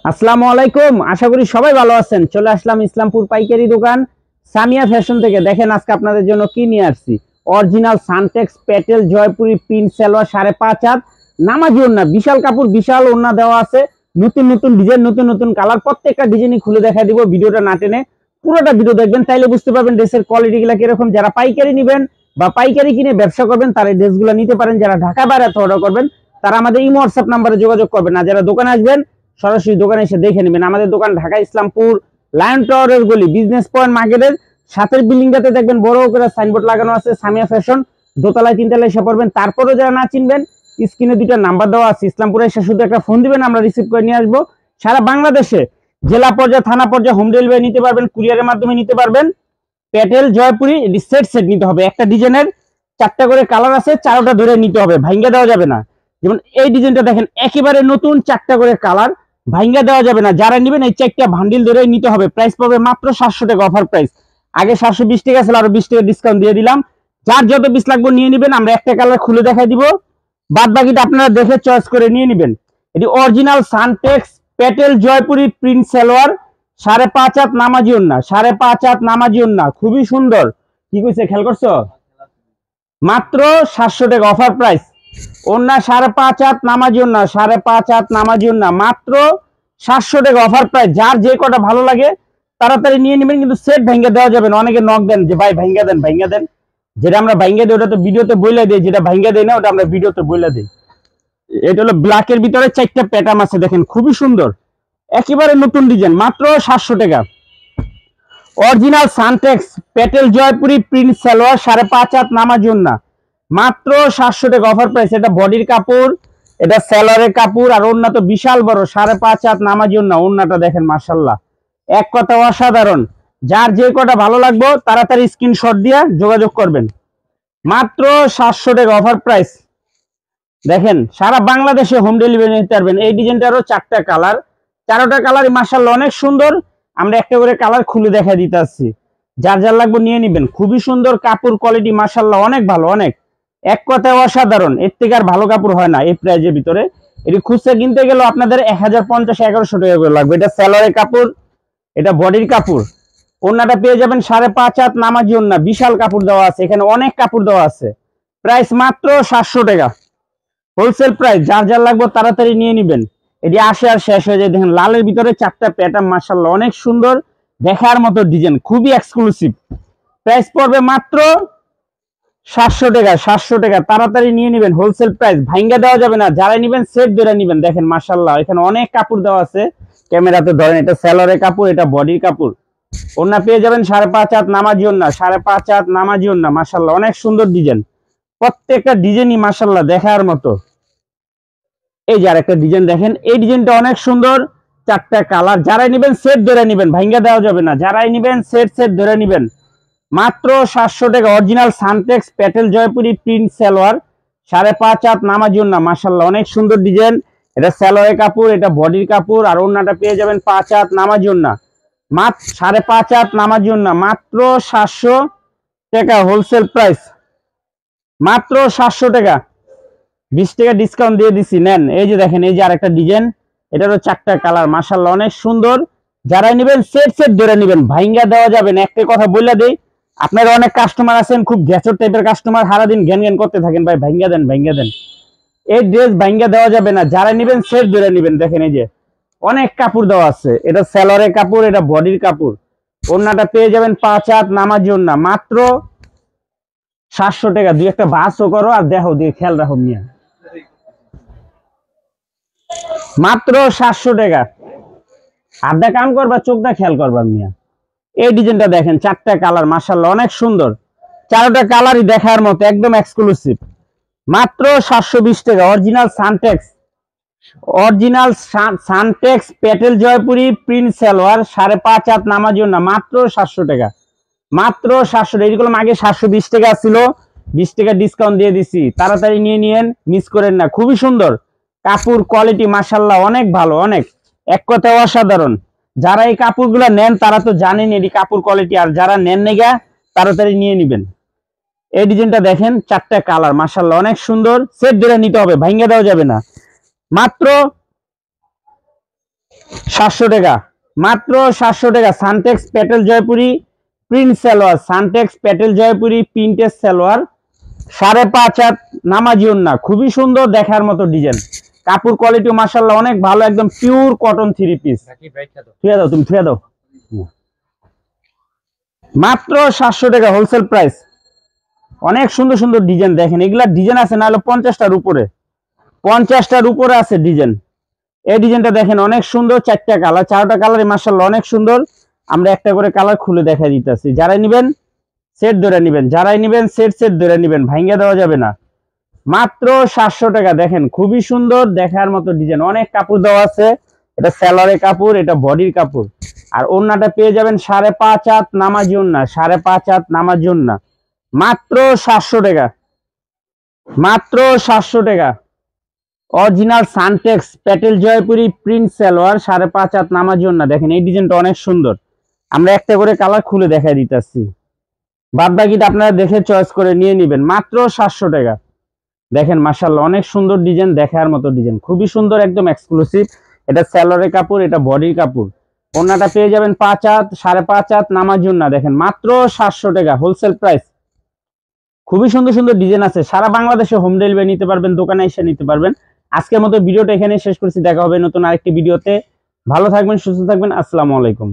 আসসালামু আলাইকুম। আশা করি সবাই ভালো আছেন। চলে আসলাম ইসলামপুর পাইকারি দোকান সামিয়া ফ্যাশন থেকে। দেখেন আজকে আপনাদের জন্য কি নিয়ে আসছি। Original Suntex Patel Jaipuri print salwar 5.5 হাত নামাজি ওড়না, বিশাল কাপড়, বিশাল ওড়না দেওয়া আছে। নতুন নতুন ডিজাইন, নতুন নতুন কালার, প্রত্যেকটা ডিজাইনই খুলে দেখা দিব। ভিডিওটা না টেনে পুরোটা ভিডিও দেখবেন, তাইলে বুঝতে পারবেন ড্রেসের কোয়ালিটি গুলা কিরকম। যারা পাইকারি নেবেন বা পাইকারি কিনে ব্যবসা করবেন তারা এই ড্রেসগুলো নিতে পারেন। যারা ঢাকা বাইরে অর্ডার করবেন তারা আমাদের ইমো হোয়াটসঅ্যাপ নাম্বারে যোগাযোগ করবেন। না যারা দোকানে আসবেন সরাসরি দোকানে এসে দেখে নেবেন। আমাদের দোকান ঢাকা ইসলামপুর লায়ন টাওয়ারের গলি, বিজনেস পয়েন্ট মার্কেটের সাথের বিল্ডিংটাতে দেখবেন বড় করে সাইনবোর্ড লাগানো আছে সামিয়া ফ্যাশন। দোতলায় তিনতলায় এসে পড়বেন। তারপরে যারা না চিনবেন স্ক্রিনে দুইটা নাম্বার দেওয়া আছে, ইসলামপুরে এসে শুধু একটা ফোন দিবেন, আমরা রিসিভ করে নিয়ে আসবো। সারা বাংলাদেশে জেলা পর্যায়ে, থানা পর্যায়ে হোম ডেলিভারি নিতে পারবেন, কুরিয়ারের মাধ্যমে নিতে পারবেন। প্যাটেল জয়পুরি সেট সেট নিতে হবে। একটা ডিজাইনের 4টা করে কালার আছে, 4টা ধরে নিতে হবে, ভাঙ্গা দেওয়া যাবে না। যেমন এই ডিজাইনটা দেখেন একেবারে নতুন, 4টা করে কালার, ভাঙ্গা দেওয়া যাবে না। যারা নেবেন এই 4টা বান্ডিল ধরে নিতে হবে। প্রাইস পাবে মাত্র 700 টাকা, অফার প্রাইস। আগে 720 টাকা ছিল, আরো 20 টাকা ডিসকাউন্ট দিয়ে দিলাম। যার যত পিস লাগবে নিয়ে নেবেন, আমরা একটা কালার খুলে দেখাই দিব, বাদ বাকিটা আপনারা দেখে চয়েস করে নিয়ে নেবেন। এটি original Suntex Patel Jaipuri print salwar, 5.5 হাত নামাজি ওড়না, 5.5 হাত নামাজি ওড়না, খুবই সুন্দর। কি কইছে খেয়াল করছো? মাত্র 700 টাকা, অফার প্রাইস। ওড়না 5.5 হাত নামাজি ওড়না, 5.5 হাত নামাজি ওড়না, মাত্র 700 টাকা, অফার প্রাইস। যার যে কটা ভালো লাগে তাড়াতাড়ি নিয়ে নেবেন, কিন্তু সেট ভাঙ্গা দেওয়া যাবে না। অনেকে নক দেন যে ভাই ভাঙ্গা দেন, ভাঙ্গা দেন। যেটা আমরা ভাঙ্গা দিই ওটা তো ভিডিওতে বইলা দিই, যেটা ভাঙ্গা দেই না ওটা আমরা ভিডিওতে বইলা দিই। এটা হলো ব্ল্যাকের ভিতরে 4টা প্যাটার্ন আছে, দেখেন খুবই সুন্দর, একেবারে নতুন ডিজাইন, মাত্র 700 টাকা। Original Suntex Patel Jaipuri print salwar, 5.5 হাত নামাজি ওড়না, মাত্র 700 টাকা, অফার প্রাইস। এটা বডির কাপড়, এটা সালোয়ারের কাপড়, আর ওড়না তো বিশাল বড়, 5.5 হাত নামাজি ওড়না। ওড়নাটা দেখেন মাশাআল্লাহ, এক কথা অসাধারণ। যার যে কটা ভালো লাগবে তাড়াতাড়ি স্ক্রিনশট দিয়ে যোগাযোগ করবেন। মাত্র 700 টাকা, অফার প্রাইস। দেখেন সারা বাংলাদেশে হোম ডেলিভারি নিতে পারবেন। এই ডিজাইনটারও 4টা কালার, 4টা কালারই মাশাআল্লাহ অনেক সুন্দর। আমরা একটা করে কালার খুলে দেখা দিতে আসছি, যার যার লাগবে নিয়ে নেবেন। খুবই সুন্দর কাপড়, কোয়ালিটি মাশাআল্লাহ অনেক ভালো, অনেক, এক কথায় অসাধারণ। এর থেকে আর ভালো কাপড় হয় না এই প্রাইজের ভিতরে। এটি খুচরা কিনতে গেলে আপনাদের 1050-1100 টাকা করে লাগবে। এটা সালোয়ারের কাপড়, এটা বডির কাপড়। ওড়নাটা পেয়ে যাবেন 5.5 হাত নামাজি ওড়না, বিশাল কাপড় দেওয়া আছে, এখানে অনেক কাপড় দেওয়া আছে। প্রাইস মাত্র 700 টাকা, হোলসেল প্রাইস। যার যার লাগবে তাড়াতাড়ি নিয়ে নেবেন। এটি আসে আর শেষ হয়ে যায়। দেখেন লালের ভিতরে 4টা প্যাটার্ন, মাশাআল্লাহ অনেক সুন্দর, দেখার মতো ডিজাইন, খুবই এক্সক্লুসিভ। প্রাইস পড়বে মাত্র 700 টাকা, 700 টাকা, তাড়াতাড়ি নিয়ে নেবেন, হোলসেল প্রাইস, ভাঙ্গা দেওয়া যাবে না। যারা নেবেন সেট ধরে নেবেন। দেখেন মাশাআল্লাহ এখানে অনেক কাপড় দেওয়া আছে, ক্যামেরাতে ধরেন। এটা সালোয়ারের কাপড়, এটা বডির কাপড়। ওড়না পেয়ে যাবেন 5.5 হাত নামাজি ওড়না, 5.5 হাত নামাজি ওড়না, মাশাআল্লাহ অনেক সুন্দর ডিজাইন। প্রত্যেকটা ডিজাইনই মাশাআল্লাহ দেখার মতো। এই যে আরেকটা ডিজাইন দেখেন, এই ডিজাইনটা অনেক সুন্দর, 4টা কালার। যারাই নেবেন সেট ধরে নেবেন, ভাঙ্গা দেওয়া যাবে না। যারাই নেবেন সেট সেট ধরে নেবেন। মাত্র 700 টাকা। Original Suntex Patel Jaipuri print salwar, 5.5 হাত নামাজি ওড়না, মাশাআল্লাহ অনেক সুন্দর ডিজাইন। এটা সালোয়ারের কাপড়, এটা বডির কাপড়, আর ওড়নাটা পেয়ে যাবেন 5 হাত নামাজি ওড়না, মাত্র 5.5 হাত নামাজি ওড়না, মাত্র 700 টাকা, হোলসেল প্রাইস। মাত্র 700 টাকা, 20 টাকা ডিসকাউন্ট দিয়ে দিছি, নেন। এই যে দেখেন, এই যে আরেকটা ডিজাইন, এটারও 4টা কালার, মাশাআল্লাহ অনেক সুন্দর। যারাই নেবেন সেট সেট ধরে নেবেন, ভাঙ্গা দেওয়া যাবে না। একটা কথা বলে দেই, আপনারা অনেক কাস্টমার আছেন খুব গ্যাসর টাইপের কাস্টমার, সারাদিন জ্ঞান জ্ঞান করতে থাকেন, ভাই ভাঙ্গা দেন, ভাঙ্গা দেন। এই ড্রেস ভাঙ্গা দেওয়া যাবে না। যারা নেবেন সেট ধরে নেবেন। দেখেন এই যে অনেক কাপড় দেওয়া আছে, এটা সালোয়ারের কাপড়, এটা বডির কাপড়। ওড়নাটা পেয়ে যাবেন 5 হাত নামাজি ওড়না, মাত্র 700 টাকা। দুই একটা বাসও করো আর দেখো, দিয়ে খেয়াল রাখো মিয়া, মাত্র 700 টাকা। আড্ডা কাম করবা, চোখটা খেয়াল করবা মিয়া। এই ডিজাইনটা দেখেন, 4টা কালার, মাশাআল্লাহ অনেক সুন্দর, 4টা কালারই দেখার মতো, একদম এক্সক্লুসিভ। মাত্র 720 টাকা। Original Suntex, original Suntex Patel Jaipuri print salwar, 5.5 হাত নামাজি ওড়না, মাত্র 700 টাকা, মাত্র 700 টাকা। এগুলো আগে 720 টাকা ছিল, 20 টাকা ডিসকাউন্ট দিয়ে দিছি, তাড়াতাড়ি নিয়ে নিয়েন, মিস করেন না। খুবই সুন্দর কাপড়, কোয়ালিটি মাশাআল্লাহ অনেক ভালো, অনেক, এক কথায় অসাধারণ। যারা এই কাপড়গুলো নেন তারা তো জানেন এটি কাপড় কোয়ালিটি, আর যারা নেন নেগা তাড়াতাড়ি নিয়ে নেবেন। এই ডিজাইনটা দেখেন, 4টা কালার, মাশাআল্লাহ অনেক সুন্দর। সেট ধরে নিতে হবে, ভাঙ্গা দেওয়া যাবে না। মাত্র 700 টাকা, মাত্র 700 টাকা। Suntex Patel Jaipuri print salwar, Suntex Patel Jaipuri প্রিন্টের সালোয়ার, 5.5 হাত নামাজি ওড়না, খুবই সুন্দর দেখার মতো ডিজাইন। কাপড় কোয়ালিটি মাশাআল্লাহ অনেক ভালো, একদম পিওর কটন 3 পিস। থুয়ে দাও, তুমি থুয়ে দাও। মাত্র 700 টাকা হোলসেল প্রাইস। অনেক সুন্দর সুন্দর ডিজাইন দেখেন, এগুলা ডিজাইন আছে না হলো 50টার উপরে, 50টার উপরে আছে ডিজাইন। এই ডিজাইনটা দেখেন অনেক সুন্দর, 4টা কালার, 4টা কালারই মাশাআল্লাহ অনেক সুন্দর। আমরা একটা করে কালার খুলে দেখাই দিতেছি। যারাই নেবেন সেট ধরে নেবেন, যারাই নেবেন সেট ধরে নেবেন, ভাঙ্গা দেওয়া যাবে না। মাত্র 700 টাকা। দেখেন খুবই সুন্দর দেখার মতো ডিজাইন, অনেক কাপড় দেওয়া আছে। এটা সেলরের কাপড়, এটা বডির কাপড়। আর ওড়নাটা পেয়ে যাবেন 5.5 হাত নামাজি ওড়না, 5.5 হাত নামাজি ওড়না, মাত্র 700 টাকা, মাত্র 700 টাকা। Original Suntex Patel Jaipuri print salwar, 5.5 হাত নামাজি ওড়না। দেখেন এই ডিজাইনটা অনেক সুন্দর। আমরা একটা করে কালার খুলে দেখাই দিতেছি, বাদ বাকিটা আপনারা দেখে চয়েস করে নিয়ে নেবেন। মাত্র 700 টাকা। দেখেন মাশাআল্লাহ অনেক সুন্দর ডিজাইন, দেখার মতো ডিজাইন, খুবই সুন্দর, একদম এক্সক্লুসিভ। এটা সেলরের কাপড়, এটা বডির কাপড়। ওড়নাটা পেয়ে যাবেন 5 হাত, 5.5 হাত নামাজি ওড়না। দেখেন মাত্র 700 টাকা হোলসেল প্রাইস। খুবই সুন্দর সুন্দর ডিজাইন আছে, সারা বাংলাদেশে হোম ডেলিভারি নিতে পারবেন, দোকানে এসে নিতে পারবেন। আজকের মতো ভিডিওটা এখানে শেষ করছি, দেখা হবে নতুন আরেকটি ভিডিওতে। ভালো থাকবেন, সুস্থ থাকবেন, আসসালামু আলাইকুম।